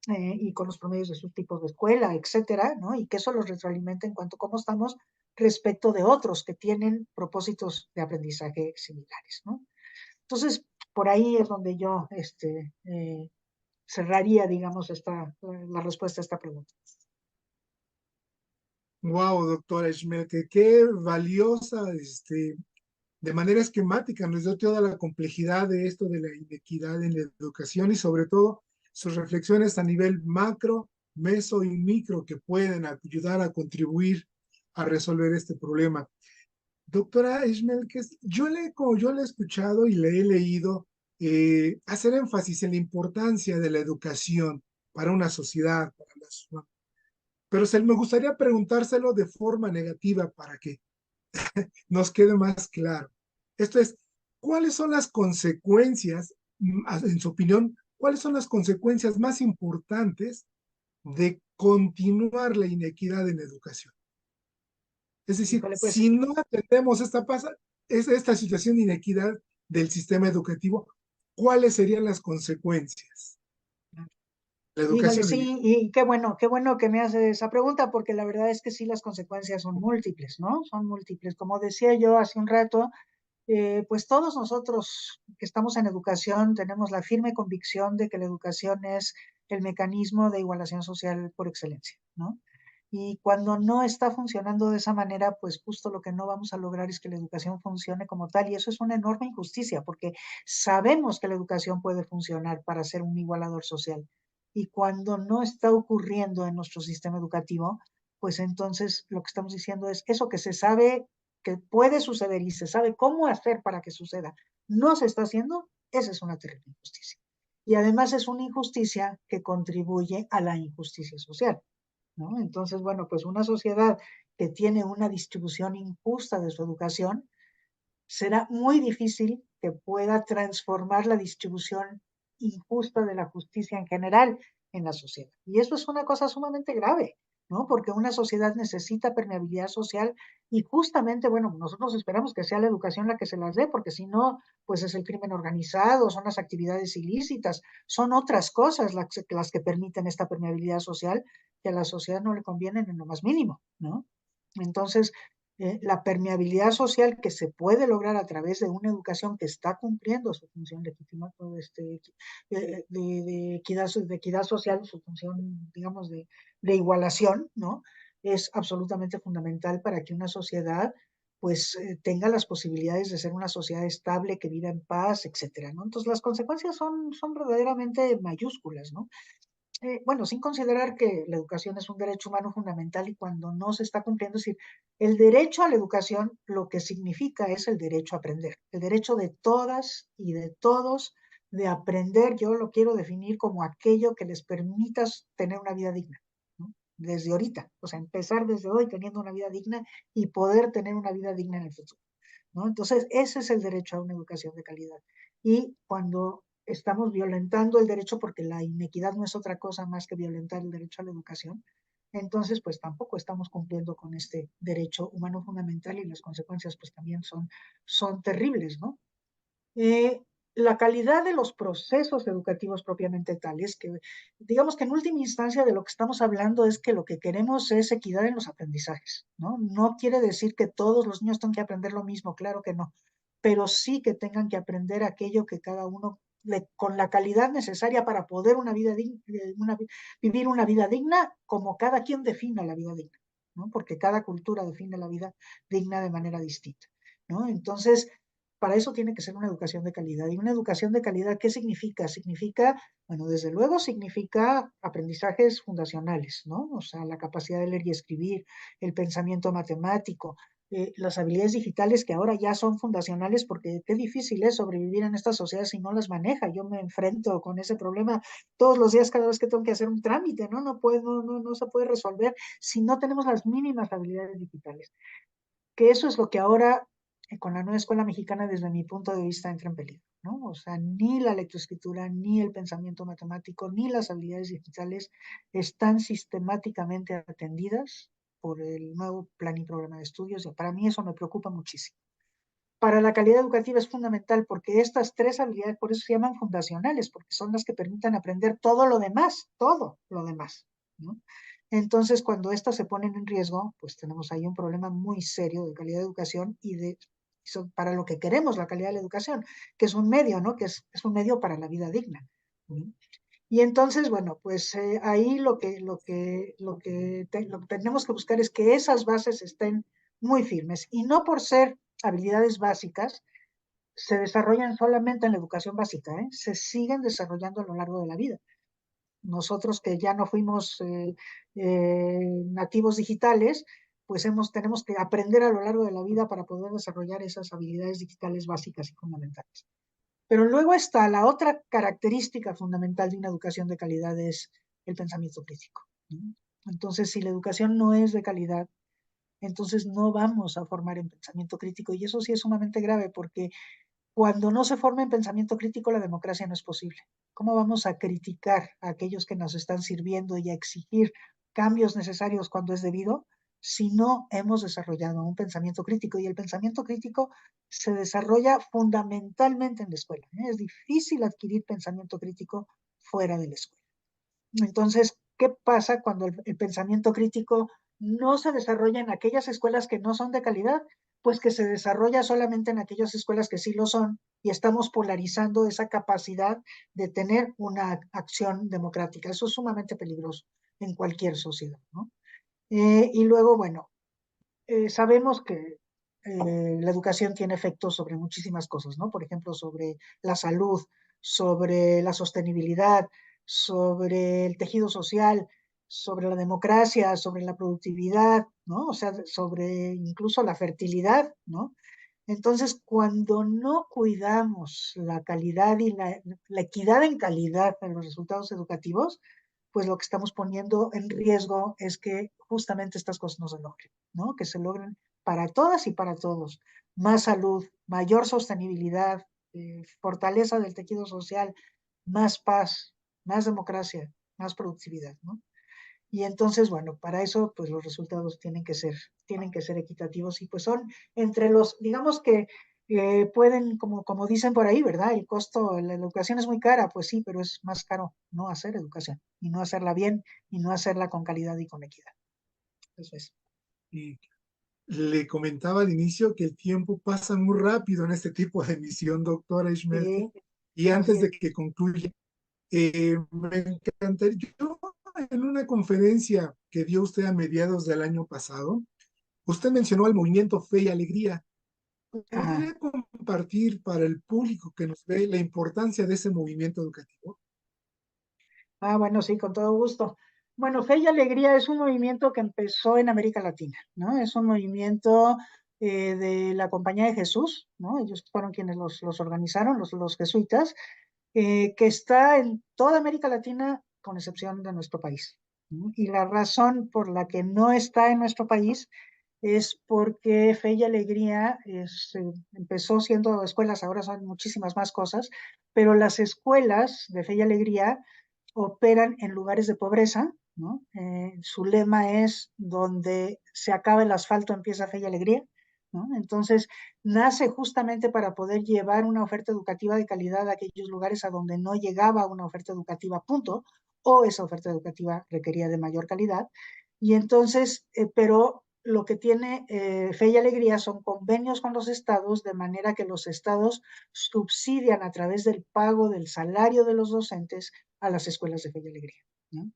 y con los promedios de sus tipos de escuela, etcétera, ¿no? Y que eso los retroalimenta en cuanto a cómo estamos respecto de otros que tienen propósitos de aprendizaje similares, ¿no? Entonces, por ahí es donde yo cerraría, digamos, la respuesta a esta pregunta. Wow, doctora Schmelke, qué valiosa, de manera esquemática, nos dio toda la complejidad de esto de la inequidad en la educación y sobre todo sus reflexiones a nivel macro, meso y micro que pueden ayudar a contribuir a resolver este problema. Doctora Esmelkes, como yo le he escuchado y le he leído, hacer énfasis en la importancia de la educación para una sociedad, para la sociedad. Pero me gustaría preguntárselo de forma negativa para que nos quede más claro. Esto es, ¿cuáles son las consecuencias, en su opinión, cuáles son las consecuencias más importantes de continuar la inequidad en educación? Es decir, Híjole, pues si no atendemos esta situación de inequidad del sistema educativo, ¿cuáles serían las consecuencias? La híjole, educación. sí, y qué bueno que me hace esa pregunta, porque la verdad es que sí, las consecuencias son múltiples, ¿no? Son múltiples. Como decía yo hace un rato, pues todos nosotros que estamos en educación tenemos la firme convicción de que la educación es el mecanismo de igualación social por excelencia, ¿no? Y cuando no está funcionando de esa manera, pues justo lo que no vamos a lograr es que la educación funcione como tal. Y eso es una enorme injusticia, porque sabemos que la educación puede funcionar para ser un igualador social. Y cuando no está ocurriendo en nuestro sistema educativo, pues entonces lo que estamos diciendo es eso que se sabe que puede suceder y se sabe cómo hacer para que suceda, no se está haciendo, esa es una terrible injusticia. Y además es una injusticia que contribuye a la injusticia social, ¿no? Entonces, bueno, pues una sociedad que tiene una distribución injusta de su educación, será muy difícil que pueda transformar la distribución injusta de la justicia en general en la sociedad. Y eso es una cosa sumamente grave, ¿no? Porque una sociedad necesita permeabilidad social y justamente, bueno, nosotros esperamos que sea la educación la que se las dé, porque si no, pues es el crimen organizado, son las actividades ilícitas, son otras cosas las que permiten esta permeabilidad social que a la sociedad no le convienen en lo más mínimo, ¿no? Entonces, la permeabilidad social que se puede lograr a través de una educación que está cumpliendo su función legítima de equidad social, su función, digamos, de igualación, ¿no? Es absolutamente fundamental para que una sociedad pues tenga las posibilidades de ser una sociedad estable, que viva en paz, etcétera, ¿no? Entonces las consecuencias son verdaderamente mayúsculas, ¿no? Bueno, sin considerar que la educación es un derecho humano fundamental y cuando no se está cumpliendo, es decir, el derecho a la educación lo que significa es el derecho a aprender, el derecho de todas y de todos de aprender, yo lo quiero definir como aquello que les permita tener una vida digna, ¿no? Desde ahorita, o sea, empezar desde hoy teniendo una vida digna y poder tener una vida digna en el futuro, ¿no? Entonces, ese es el derecho a una educación de calidad. Y cuando estamos violentando el derecho, porque la inequidad no es otra cosa más que violentar el derecho a la educación, entonces pues tampoco estamos cumpliendo con este derecho humano fundamental y las consecuencias pues también son terribles, ¿no? Eh, la calidad de los procesos educativos propiamente tales, que digamos que en última instancia de lo que estamos hablando es que lo que queremos es equidad en los aprendizajes, ¿no? No quiere decir que todos los niños tengan que aprender lo mismo, claro que no, pero sí que tengan que aprender aquello que cada uno con la calidad necesaria para poder vivir una vida digna como cada quien defina la vida digna, ¿no? Porque cada cultura define la vida digna de manera distinta, ¿no? Entonces, para eso tiene que ser una educación de calidad. ¿Y una educación de calidad qué significa? Significa, bueno, desde luego significa aprendizajes fundacionales, ¿no? O sea, la capacidad de leer y escribir, el pensamiento matemático, las habilidades digitales que ahora ya son fundacionales porque qué difícil es sobrevivir en esta sociedad si no las maneja. Yo me enfrento con ese problema todos los días cada vez que tengo que hacer un trámite, ¿no? No se puede resolver si no tenemos las mínimas habilidades digitales, que eso es lo que ahora con la nueva escuela mexicana desde mi punto de vista entra en peligro, ¿no? O sea, ni la lectoescritura, ni el pensamiento matemático, ni las habilidades digitales están sistemáticamente atendidas por el nuevo plan y programa de estudios y para mí eso me preocupa muchísimo. Para la calidad educativa es fundamental porque estas tres habilidades, por eso se llaman fundacionales, porque son las que permitan aprender todo lo demás, ¿no? Entonces, cuando estas se ponen en riesgo, pues tenemos ahí un problema muy serio de calidad de educación y para lo que queremos la calidad de la educación, que es un medio, ¿no? Que es un medio para la vida digna, ¿no? Y entonces, bueno, pues ahí lo que tenemos que buscar es que esas bases estén muy firmes y no por ser habilidades básicas se desarrollan solamente en la educación básica, ¿eh? Se siguen desarrollando a lo largo de la vida. nosotros que ya no fuimos nativos digitales, pues tenemos que aprender a lo largo de la vida para poder desarrollar esas habilidades digitales básicas y fundamentales. Pero luego está la otra característica fundamental de una educación de calidad, es el pensamiento crítico, ¿no? Entonces, si la educación no es de calidad, entonces no vamos a formar en pensamiento crítico. Y eso sí es sumamente grave, porque cuando no se forma en pensamiento crítico, la democracia no es posible. ¿Cómo vamos a criticar a aquellos que nos están sirviendo y a exigir cambios necesarios cuando es debido, si no hemos desarrollado un pensamiento crítico? Y el pensamiento crítico se desarrolla fundamentalmente en la escuela, ¿eh? Es difícil adquirir pensamiento crítico fuera de la escuela. Entonces, ¿qué pasa cuando el pensamiento crítico no se desarrolla en aquellas escuelas que no son de calidad? Pues que se desarrolla solamente en aquellas escuelas que sí lo son, y estamos polarizando esa capacidad de tener una acción democrática. Eso es sumamente peligroso en cualquier sociedad, ¿no? Y luego, bueno, sabemos que la educación tiene efectos sobre muchísimas cosas, ¿no? Por ejemplo, sobre la salud, sobre la sostenibilidad, sobre el tejido social, sobre la democracia, sobre la productividad, ¿no? O sea, sobre incluso la fertilidad, ¿no? Entonces, cuando no cuidamos la calidad y la equidad en calidad en los resultados educativos, pues lo que estamos poniendo en riesgo es que justamente estas cosas no se logren, ¿no? Que se logren para todas y para todos. Más salud, mayor sostenibilidad, fortaleza del tejido social, más paz, más democracia, más productividad, ¿no? Y entonces, bueno, para eso, pues los resultados tienen que ser equitativos, y pues son entre los, digamos que pueden, como dicen por ahí, ¿verdad? El costo, la educación es muy cara, pues sí, pero es más caro no hacer educación, y no hacerla bien, y no hacerla con calidad y con equidad. Eso es. Y le comentaba al inicio que el tiempo pasa muy rápido en este tipo de emisión, doctora Ishmael. Sí, Y así antes es. de que concluya, me encantaría, yo en una conferencia que dio usted a mediados del año pasado, usted mencionó el movimiento Fe y Alegría. Ajá. ¿Podría compartir para el público que nos ve la importancia de ese movimiento educativo? Ah, bueno, sí, con todo gusto. Bueno, Fe y Alegría es un movimiento que empezó en América Latina, ¿no? Es un movimiento de la Compañía de Jesús, ¿no? Ellos fueron quienes los organizaron, los jesuitas, que está en toda América Latina, con excepción de nuestro país, ¿no? Y la razón por la que no está en nuestro país es porque Fe y Alegría empezó siendo escuelas, ahora son muchísimas más cosas, pero las escuelas de Fe y Alegría operan en lugares de pobreza, ¿no? Su lema es: donde se acaba el asfalto empieza Fe y Alegría, ¿no? Entonces, nace justamente para poder llevar una oferta educativa de calidad a aquellos lugares a donde no llegaba una oferta educativa, punto, o esa oferta educativa requería de mayor calidad. Y entonces, pero lo que tiene Fe y Alegría son convenios con los estados, de manera que los estados subsidian a través del pago del salario de los docentes a las escuelas de Fe y Alegría, ¿no?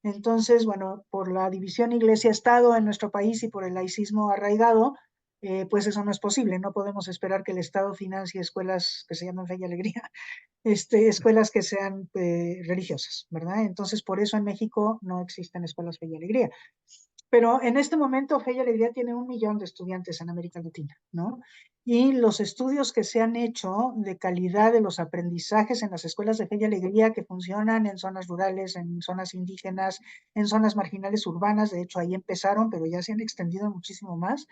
Entonces, bueno, por la división iglesia-estado en nuestro país y por el laicismo arraigado, pues eso no es posible. No podemos esperar que el Estado financie escuelas que se llaman Fe y Alegría, escuelas que sean religiosas, ¿verdad? Entonces, por eso en México no existen escuelas Fe y Alegría. Pero en este momento Fe y Alegría tiene 1 millón de estudiantes en América Latina, ¿no? Y los estudios que se han hecho de calidad de los aprendizajes en las escuelas de Fe y Alegría, que funcionan en zonas rurales, en zonas indígenas, en zonas marginales urbanas, de hecho ahí empezaron, pero ya se han extendido muchísimo más,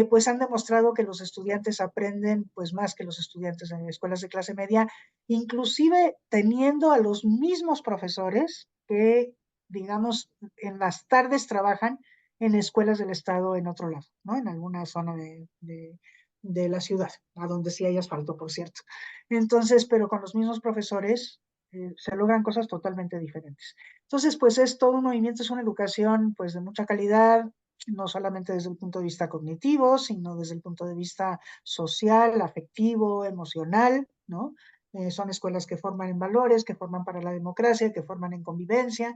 pues han demostrado que los estudiantes aprenden pues más que los estudiantes en escuelas de clase media, inclusive teniendo a los mismos profesores que, digamos, en las tardes trabajan en escuelas del estado en otro lado, ¿no? En alguna zona de la ciudad, a donde sí hay asfalto, por cierto. Entonces, pero con los mismos profesores se logran cosas totalmente diferentes. Entonces, pues es todo un movimiento, es una educación pues de mucha calidad, no solamente desde el punto de vista cognitivo, sino desde el punto de vista social, afectivo, emocional, ¿no? Son escuelas que forman en valores, que forman para la democracia, que forman en convivencia,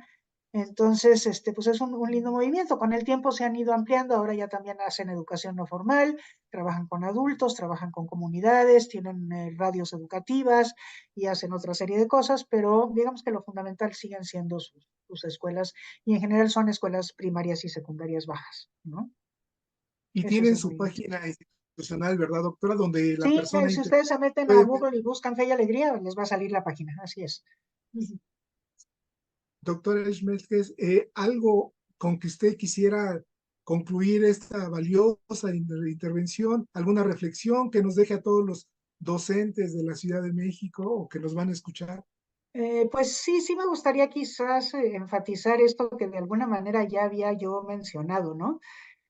Entonces, pues es un lindo movimiento. Con el tiempo se han ido ampliando, ahora ya también hacen educación no formal, trabajan con adultos, trabajan con comunidades, tienen radios educativas y hacen otra serie de cosas, pero digamos que lo fundamental siguen siendo sus escuelas y en general son escuelas primarias y secundarias bajas, ¿no? Y Ese es tienen el su movimiento. página institucional, ¿verdad, doctora? Donde la Sí, persona si ustedes se meten a puede. Google y buscan Fe y Alegría, les va a salir la página, así es. Ujú. Doctora Schmelkes, algo con que usted quisiera concluir esta valiosa intervención, alguna reflexión que nos deje a todos los docentes de la Ciudad de México o que nos van a escuchar. Pues sí, sí me gustaría quizás enfatizar esto que de alguna manera ya había yo mencionado, ¿no?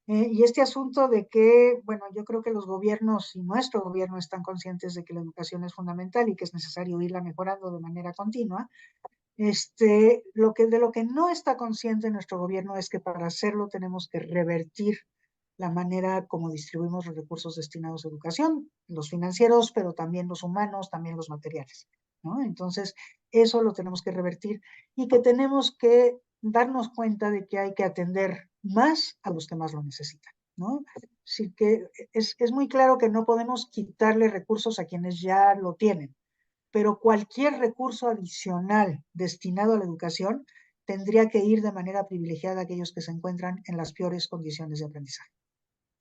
Y este asunto de que, bueno, yo creo que los gobiernos y nuestro gobierno están conscientes de que la educación es fundamental y que es necesario irla mejorando de manera continua. De lo que no está consciente nuestro gobierno es que para hacerlo tenemos que revertir la manera como distribuimos los recursos destinados a educación, los financieros, pero también los humanos, también los materiales, ¿no? Entonces, eso lo tenemos que revertir y que tenemos que darnos cuenta de que hay que atender más a los que más lo necesitan, ¿no? Así que es muy claro que no podemos quitarle recursos a quienes ya lo tienen, pero cualquier recurso adicional destinado a la educación tendría que ir de manera privilegiada a aquellos que se encuentran en las peores condiciones de aprendizaje.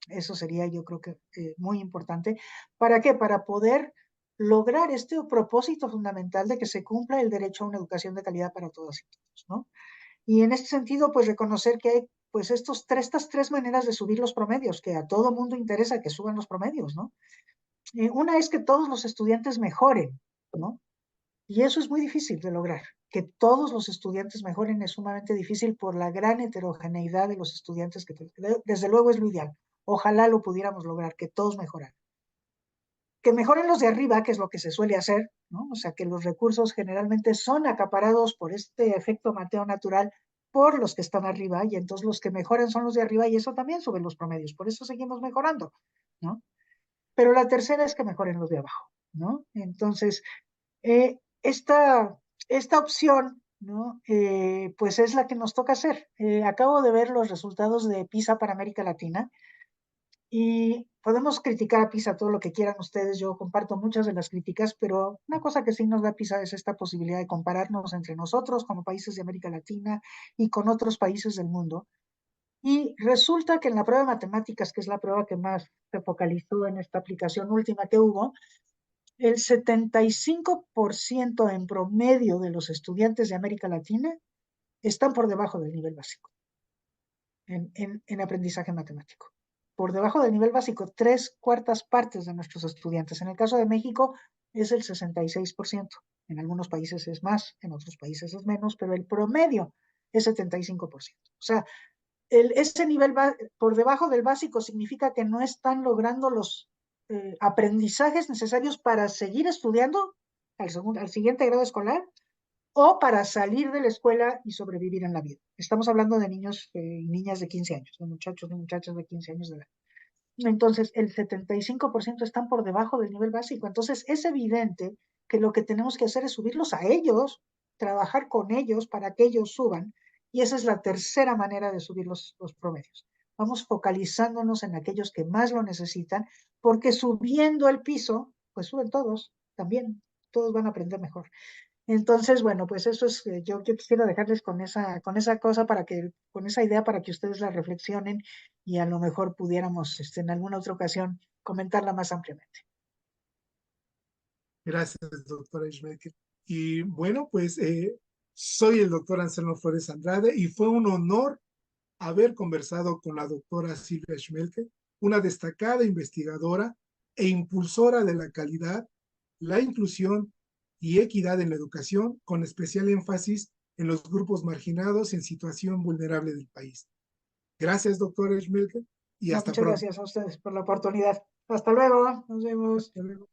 Eso sería, yo creo que muy importante. ¿Para qué? Para poder lograr este propósito fundamental de que se cumpla el derecho a una educación de calidad para todas y todos, ¿no? Y en este sentido, pues reconocer que hay pues estas tres maneras de subir los promedios, que a todo mundo interesa que suban los promedios, ¿no? Una es que todos los estudiantes mejoren, ¿no? Y eso es muy difícil de lograr. Que todos los estudiantes mejoren es sumamente difícil por la gran heterogeneidad de los estudiantes desde luego es lo ideal. Ojalá lo pudiéramos lograr, que todos mejoran. Que mejoren los de arriba, que es lo que se suele hacer, ¿no? O sea, que los recursos generalmente son acaparados por este efecto Mateo natural por los que están arriba y entonces los que mejoran son los de arriba y eso también sube los promedios. Por eso seguimos mejorando, ¿no? Pero la tercera es que mejoren los de abajo, ¿no? Entonces, esta opción, ¿no? Pues es la que nos toca hacer. Acabo de ver los resultados de PISA para América Latina y podemos criticar a PISA todo lo que quieran ustedes. Yo comparto muchas de las críticas, pero una cosa que sí nos da PISA es esta posibilidad de compararnos entre nosotros como países de América Latina y con otros países del mundo. Y resulta que en la prueba de matemáticas, que es la prueba que más se focalizó en esta aplicación última que hubo, el 75% en promedio de los estudiantes de América Latina están por debajo del nivel básico en aprendizaje matemático. Por debajo del nivel básico, tres cuartas partes de nuestros estudiantes. En el caso de México es el 66%. En algunos países es más, en otros países es menos, pero el promedio es 75%. O sea, ese nivel por debajo del básico significa que no están logrando los aprendizajes necesarios para seguir estudiando al siguiente grado escolar o para salir de la escuela y sobrevivir en la vida. Estamos hablando de niños y niñas de 15 años, de muchachos y muchachas de 15 años de edad. Entonces, el 75% están por debajo del nivel básico. Entonces, es evidente que lo que tenemos que hacer es subirlos a ellos, trabajar con ellos para que ellos suban. Y esa es la tercera manera de subir los promedios. Vamos focalizándonos en aquellos que más lo necesitan, porque subiendo el piso, pues suben todos también. Todos van a aprender mejor. Entonces, bueno, pues eso es, yo quisiera dejarles con esa cosa para que, con esa idea para que ustedes la reflexionen y a lo mejor pudiéramos, en alguna otra ocasión comentarla más ampliamente. Gracias, doctora Schmelke. Y bueno, pues soy el doctor Anselmo Flores Andrade y fue un honor haber conversado con la doctora Silvia Schmelke, una destacada investigadora e impulsora de la calidad, la inclusión y equidad en la educación, con especial énfasis en los grupos marginados en situación vulnerable del país. Gracias, doctora Schmelke, y No, hasta muchas pronto. gracias a ustedes por la oportunidad. Hasta luego, nos vemos. Hasta luego.